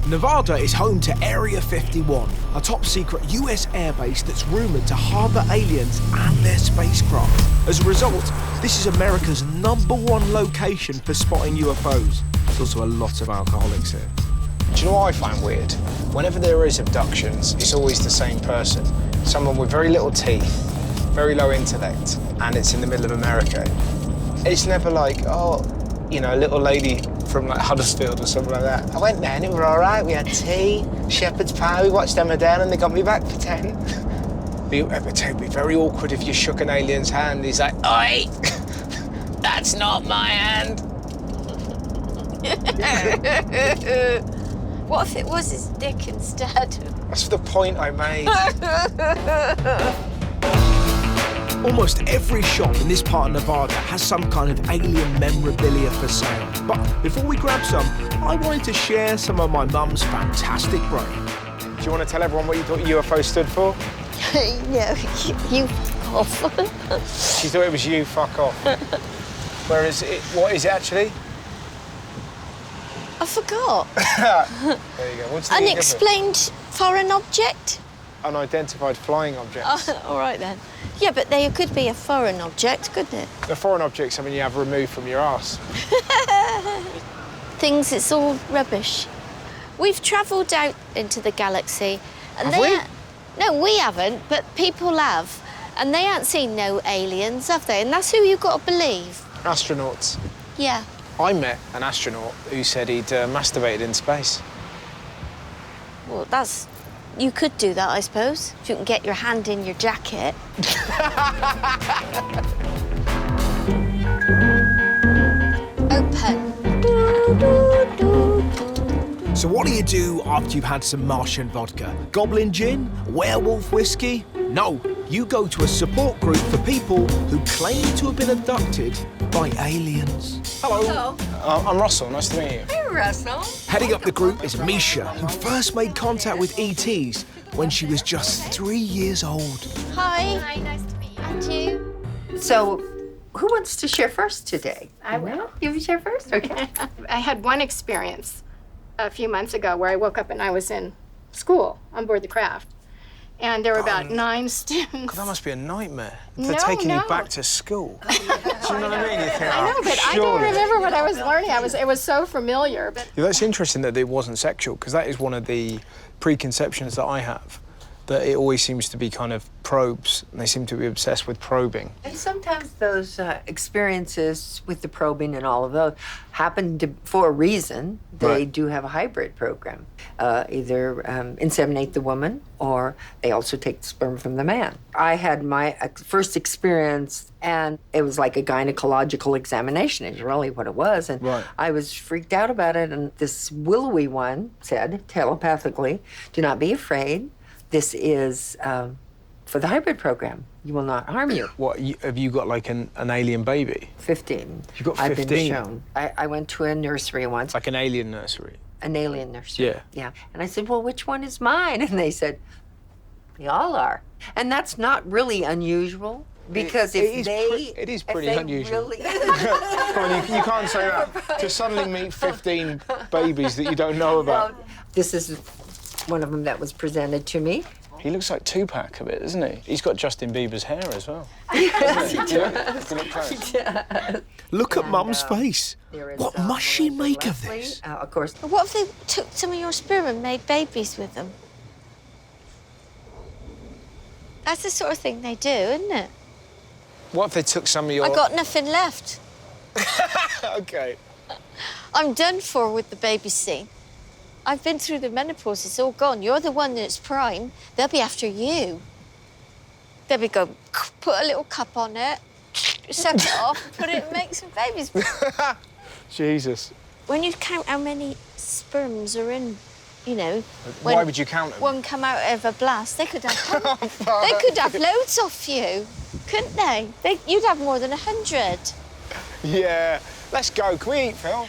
Nevada is home to Area 51, a top-secret US airbase that's rumoured to harbour aliens and their spacecraft. As a result, this is America's #1 location for spotting UFOs. There's also a lot of alcoholics here. Do you know what I find weird? Whenever there is abductions, it's always the same person. Someone with very little teeth, very low intellect, and it's in the middle of America. It's never like, oh, you know, a little lady from like Huddersfield or something like that. I went there and it was all right. We had tea, shepherd's pie, we watched Emmerdale and they got me back for 10. It'd be very awkward if you shook an alien's hand. He's like, oi, that's not my hand. What if it was his dick instead? That's the point I made. Almost every shop in this part of Nevada has some kind of alien memorabilia for sale. But before we grab some, I wanted to share some of my mum's fantastic brain. Do you want to tell everyone what you thought UFO stood for? No, you fuck off. She thought it was you, fuck off. Whereas, what is it actually? I forgot. There you go. What's the Unexplained foreign object? Unidentified flying objects. All right then. Yeah, but they could be a foreign object, couldn't it? The foreign object's something you have removed from your arse. Things, it's all rubbish. We've travelled out into the galaxy. And Have we? No, we haven't, but people have. And they ain't seen no aliens, have they? And that's who you got to believe. Astronauts. Yeah. I met an astronaut who said he'd masturbated in space. Well, that's... You could do that, I suppose, if you can get your hand in your jacket. Open. So what do after you've had some Martian vodka? Goblin gin? Werewolf whiskey? No, you go to a support group for people who claim to have been abducted by aliens. Hello. I'm Russell, nice to meet you. Hey, Russell. Heading up the group is Misha, who first made contact with ETs when she was just 3 years old. Hi. Hi, nice to meet you. And you? So, who wants to share first today? I will. You share first? Okay. I had one experience a few months ago where I woke up and I was in school on board the craft. And there were about 9 students. God, that must be a nightmare. No, They're taking you no. back to school. Do you know what I mean? You think, I know, but I don't surely. remember what I was learning. It was so familiar. But Yeah, that's interesting that it wasn't sexual, because that is one of the preconceptions that I have, that it always seems to be kind of probes, and they seem to be obsessed with probing. And sometimes those experiences with the probing and all of those happen for a reason. They Right. do have a hybrid program. Either inseminate the woman, or they also take the sperm from the man. I had my first experience, and it was like a gynecological examination is really what it was. And Right. I was freaked out about it, and this willowy one said telepathically, "Do not be afraid. This is for the hybrid program. You will not harm you." What, have you got like an alien baby? 15. You've got I've been 15? shown. I went to a nursery once, Like an alien nursery? an alien nursery. Yeah. Yeah. And I said, "Well, which one is mine?" And they said, "They all are." And that's not really unusual, because It if is they... it is if pretty they unusual. Really... Come on, you can't say that. To suddenly meet 15 babies that you don't know about. Well, this is one of them that was presented to me. He looks like Tupac a bit, doesn't he? He's got Justin Bieber's hair as well. Yes, he Yeah? does. Look close. He does. Look at And, Mum's face. There is, What must she Melissa make of Leslie. this? Of course. What if they took some of your sperm and made babies with them? That's the sort of thing they do, isn't it? What if they took some of your... I got nothing left. OK. I'm done for with the baby scene. I've been through the menopause, it's all gone. You're the one that's prime. They'll be after you. They'll be going, put a little cup on it, suck it off, put it and make some babies. Jesus. When you count how many sperms are in, you know... Why would you count them? One come out of a blast, they could have... they could have loads off you, couldn't they? You'd have more than 100. Yeah. Let's go. Can we eat, Phil?